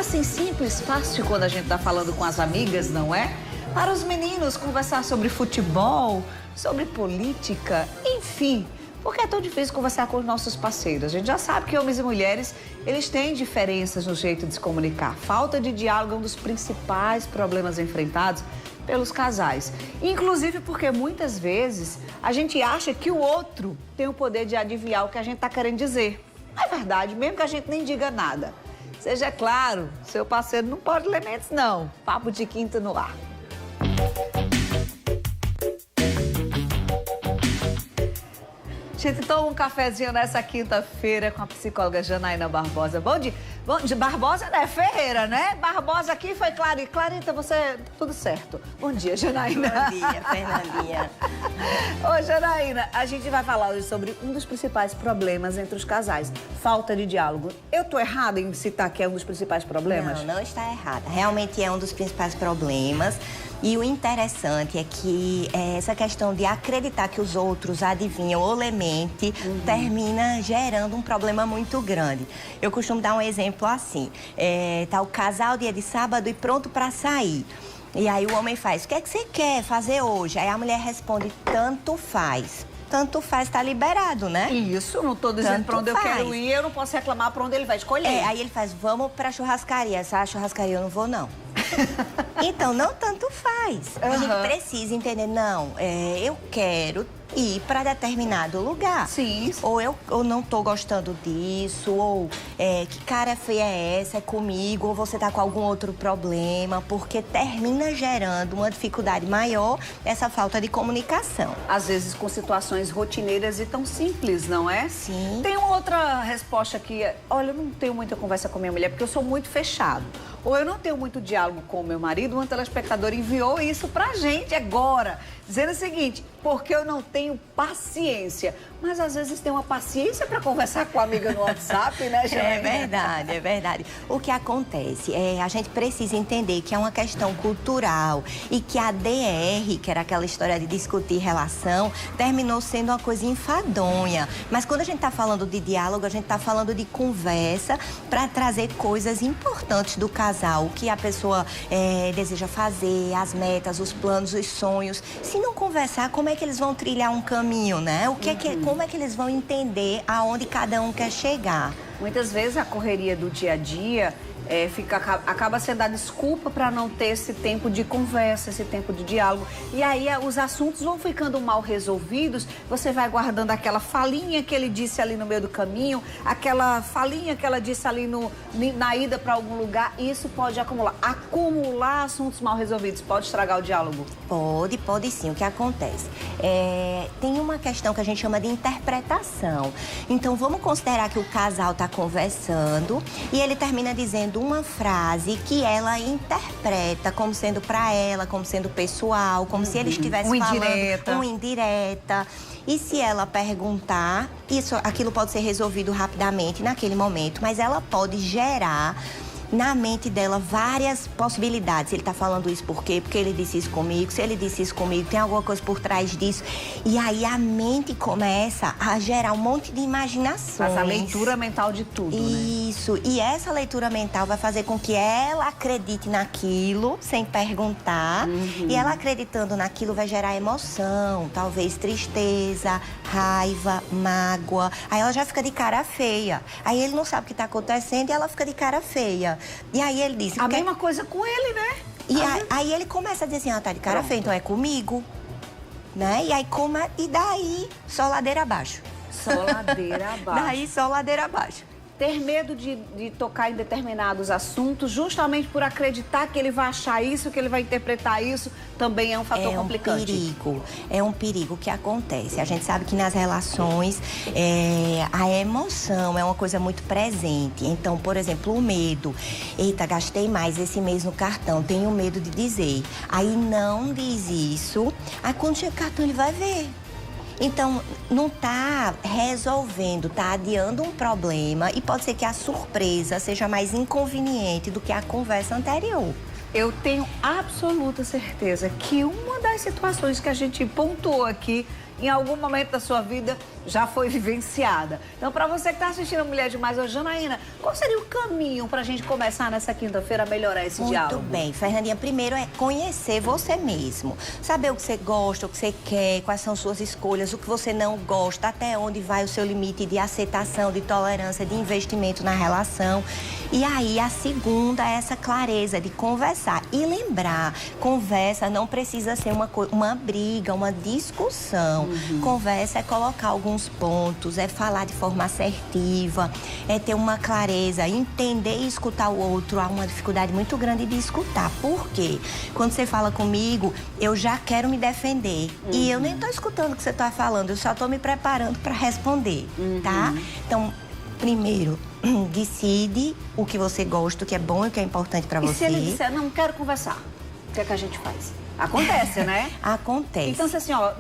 assim simples, fácil quando a gente tá falando com as amigas, não é? Para os meninos conversar sobre futebol, sobre política, enfim. Porque é tão difícil conversar com os nossos parceiros. A gente já sabe que homens e mulheres, eles têm diferenças no jeito de se comunicar. Falta de diálogo é um dos principais problemas enfrentados pelos casais. Inclusive porque muitas vezes a gente acha que o outro tem o poder de adivinhar o que a gente está querendo dizer. Não é verdade, mesmo que a gente nem diga nada. Seja claro, seu parceiro não pode ler mentes, não. Papo de quinta no ar. Gente, toma um cafezinho nessa quinta-feira com a psicóloga Janaína Barbosa. Bom dia. Barbosa, né? Ferreira, né? Barbosa aqui foi Clarita. Clarita, você... Tudo certo. Bom dia, Janaína. Bom dia, Fernandinha. Ô, Janaína, a gente vai falar hoje sobre um dos principais problemas entre os casais. Falta de diálogo. Eu tô errada em citar que é um dos principais problemas? Não está errada. Realmente é um dos principais problemas. E o interessante é que essa questão de acreditar que os outros adivinham ou lê mente termina gerando um problema muito grande. Eu costumo dar um exemplo assim. Tá o casal dia de sábado e pronto para sair. E aí o homem faz, o que é que você quer fazer hoje? Aí a mulher responde, tanto faz. Tanto faz, tá liberado, né? Isso, não tô dizendo pra onde eu quero ir, eu não posso reclamar pra onde ele vai escolher. Aí ele faz, vamos pra churrascaria. Essa churrascaria eu não vou, não. Então, não tanto faz. A gente precisa entender, não, eu quero ir para determinado lugar. Sim. Ou eu não tô gostando disso, ou que cara feia é essa, é comigo, ou você tá com algum outro problema, porque termina gerando uma dificuldade maior essa falta de comunicação. Às vezes com situações rotineiras e tão simples, não é? Sim. Tem uma outra resposta aqui, olha, eu não tenho muita conversa com minha mulher porque eu sou muito fechado. Ou eu não tenho muito diálogo com o meu marido, um telespectador enviou isso pra gente agora, dizendo o seguinte, porque eu não tenho paciência. Mas às vezes tem uma paciência para conversar com a amiga no WhatsApp, né, Janaína? É verdade. O que acontece a gente precisa entender que é uma questão cultural e que a DR, que era aquela história de discutir relação, terminou sendo uma coisa enfadonha. Mas quando a gente está falando de diálogo, a gente está falando de conversa para trazer coisas importantes do casal, o que a pessoa deseja fazer, as metas, os planos, os sonhos. Se não conversar, como é que eles vão trilhar um caminho, né? Como é que eles vão entender aonde cada um quer chegar? Muitas vezes a correria do dia a dia acaba sendo a desculpa para não ter esse tempo de conversa, esse tempo de diálogo. E aí os assuntos vão ficando mal resolvidos, você vai guardando aquela falinha que ele disse ali no meio do caminho, aquela falinha que ela disse ali na ida para algum lugar, e isso pode acumular. Acumular assuntos mal resolvidos pode estragar o diálogo? Pode sim. O que acontece? Tem uma questão que a gente chama de interpretação. Então, vamos considerar que o casal está conversando e ele termina dizendo uma frase que ela interpreta como sendo para ela, como sendo pessoal, como se ele estivesse falando uma indireta. E se ela perguntar, aquilo pode ser resolvido rapidamente naquele momento, mas ela pode gerar na mente dela várias possibilidades. Ele tá falando isso por quê? Porque ele disse isso comigo. Se ele disse isso comigo, tem alguma coisa por trás disso. E aí a mente começa a gerar um monte de imaginações. Faz a leitura mental de tudo, Isso. E essa leitura mental vai fazer com que ela acredite naquilo, sem perguntar. E ela acreditando naquilo vai gerar emoção, talvez tristeza, raiva, mágoa. Aí ela já fica de cara feia. Aí ele não sabe o que tá acontecendo e ela fica de cara feia. E aí ele diz... A mesma coisa com ele, né? E aí ele começa a dizer assim, tá de cara feia, então é comigo, né? E daí, só ladeira abaixo. Só ladeira abaixo. Daí, só ladeira abaixo. Ter medo de tocar em determinados assuntos, justamente por acreditar que ele vai achar isso, que ele vai interpretar isso, também é um fator complicante. É um perigo que acontece. A gente sabe que nas relações, a emoção é uma coisa muito presente. Então, por exemplo, o medo. Eita, gastei mais esse mês no cartão, tenho medo de dizer. Aí não diz isso. Aí quando chega o cartão, ele vai ver. Então, não está resolvendo, está adiando um problema e pode ser que a surpresa seja mais inconveniente do que a conversa anterior. Eu tenho absoluta certeza que uma das situações que a gente pontuou aqui em algum momento da sua vida já foi vivenciada. Então, para você que está assistindo Mulher Demais hoje, Janaína, qual seria o caminho para a gente começar nessa quinta-feira a melhorar esse diálogo? Muito bem, Fernandinha. Primeiro é conhecer você mesmo. Saber o que você gosta, o que você quer, quais são suas escolhas, o que você não gosta, até onde vai o seu limite de aceitação, de tolerância, de investimento na relação. E aí, a segunda é essa clareza de conversar. E lembrar, conversa não precisa ser uma briga, uma discussão. Conversa é colocar alguns pontos, é falar de forma assertiva, é ter uma clareza, entender e escutar o outro. Há uma dificuldade muito grande de escutar. Por quê? Quando você fala comigo, eu já quero me defender. E eu nem estou escutando o que você está falando, eu só estou me preparando para responder, tá? Então, primeiro, decide o que você gosta, o que é bom e o que é importante para você. E se ele disser, não quero conversar, o que é que a gente faz? Acontece, né? Acontece. Então, assim, ó,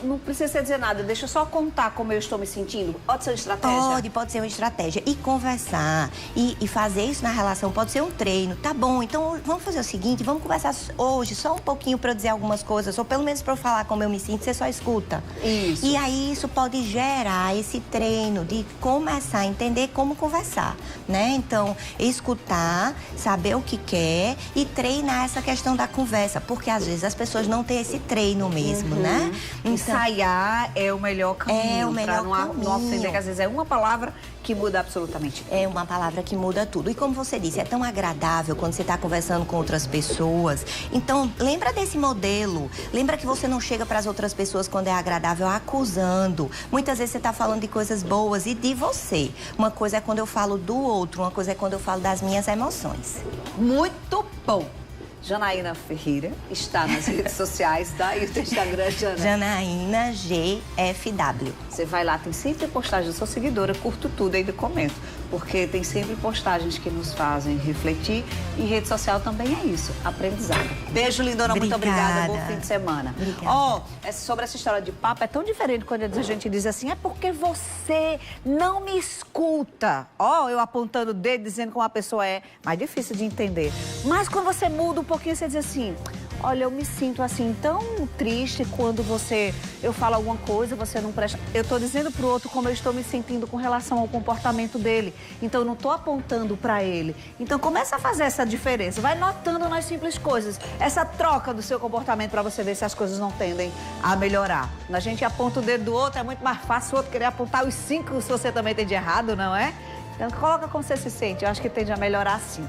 não precisa você dizer nada, deixa eu só contar como eu estou me sentindo. Pode ser uma estratégia? Pode ser uma estratégia. E conversar, e fazer isso na relação, pode ser um treino. Tá bom, então vamos fazer o seguinte, vamos conversar hoje só um pouquinho para eu dizer algumas coisas, ou pelo menos para eu falar como eu me sinto, você só escuta. Isso. E aí isso pode gerar esse treino de começar a entender como conversar, né? Então, escutar, saber o que quer e treinar essa questão da conversa, porque às vezes as pessoas não têm esse treino mesmo, né? Então, ensaiar é o melhor caminho. É o melhor caminho. Não ofender, que às vezes é uma palavra que muda absolutamente. É uma palavra que muda tudo. E como você disse, é tão agradável quando você está conversando com outras pessoas. Então, lembra desse modelo. Lembra que você não chega para as outras pessoas quando é agradável acusando. Muitas vezes você está falando de coisas boas e de você. Uma coisa é quando eu falo do outro, uma coisa é quando eu falo das minhas emoções. Muito bom. Janaína Ferreira está nas redes sociais, tá? E o teu Instagram, Jana? Janaína GFW. Você vai lá, tem sempre postagem, eu sou seguidora, curto tudo, ainda comento. Porque tem sempre postagens que nos fazem refletir e rede social também é isso, aprendizado. Beijo, lindona, muito obrigada, bom fim de semana. Ó, sobre essa história de papo, é tão diferente quando a gente diz assim, é porque você não me escuta. Ó, eu apontando o dedo, dizendo como a pessoa é, mais difícil de entender. Mas quando você muda um pouquinho, você diz assim, olha, eu me sinto assim tão triste quando eu falo alguma coisa, você não presta. Eu tô dizendo pro outro como eu estou me sentindo com relação ao comportamento dele. Então, eu não tô apontando pra ele. Então, começa a fazer essa diferença. Vai notando nas simples coisas. Essa troca do seu comportamento pra você ver se as coisas não tendem a melhorar. Quando a gente aponta o dedo do outro, é muito mais fácil o outro querer apontar os 5 se você também tem de errado, não é? Então, coloca como você se sente. Eu acho que tende a melhorar sim.